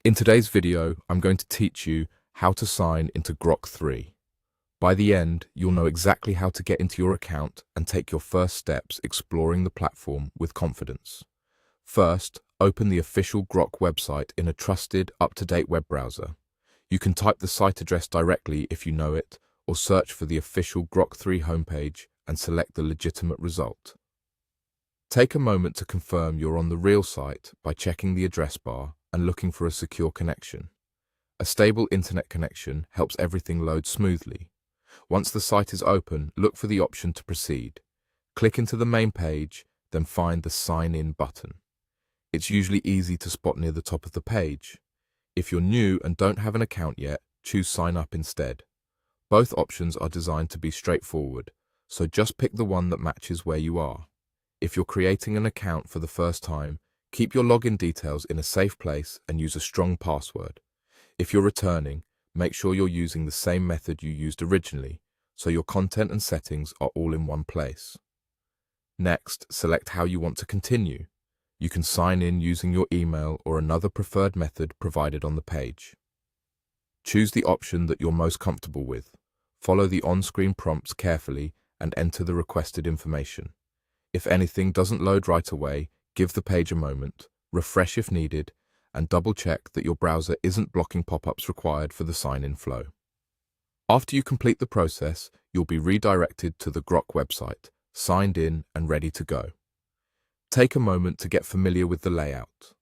In today's video, I'm going to teach you how to sign into Grok 3. By the end, you'll know exactly how to get into your account and take your first steps exploring the platform with confidence. First, open the official Grok website in a trusted, up-to-date web browser. You can type the site address directly if you know it, or search for the official Grok 3 homepage and select the legitimate result. Take a moment to confirm you're on the real site by checking the address bar and looking for a secure connection. A stable internet connection helps everything load smoothly. Once the site is open, look for the option to proceed. Click into the main page, then find the Sign In button. It's usually easy to spot near the top of the page. If you're new and don't have an account yet, choose Sign Up instead. Both options are designed to be straightforward, so just pick the one that matches where you are. If you're creating an account for the first time, keep your login details in a safe place and use a strong password. If you're returning, make sure you're using the same method you used originally, so your content and settings are all in one place. Next, select how you want to continue. You can sign in using your email or another preferred method provided on the page. Choose the option that you're most comfortable with. Follow the on-screen prompts carefully and enter the requested information. If anything doesn't load right away, give the page a moment, refresh if needed, and double-check that your browser isn't blocking pop-ups required for the sign-in flow. After you complete the process, you'll be redirected to the Grok website, signed in and ready to go. Take a moment to get familiar with the layout.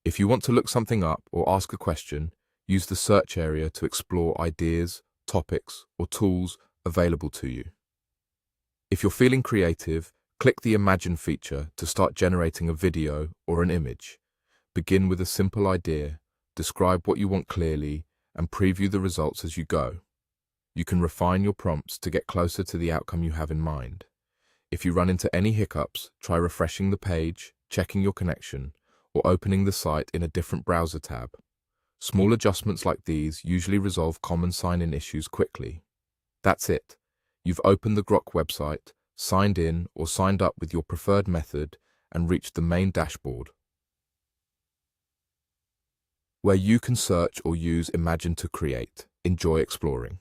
If you want to look something up or ask a question, use the search area to explore ideas, topics, or tools available to you. If you're feeling creative, click the Imagine feature to start generating a video or an image. Begin with a simple idea, describe what you want clearly, and preview the results as you go. You can refine your prompts to get closer to the outcome you have in mind. If you run into any hiccups, try refreshing the page, checking your connection, or opening the site in a different browser tab. Small adjustments like these usually resolve common sign-in issues quickly. That's it. You've opened the Grok website, signed in or signed up with your preferred method, and reached the main dashboard, where you can search or use Imagine to create. Enjoy exploring.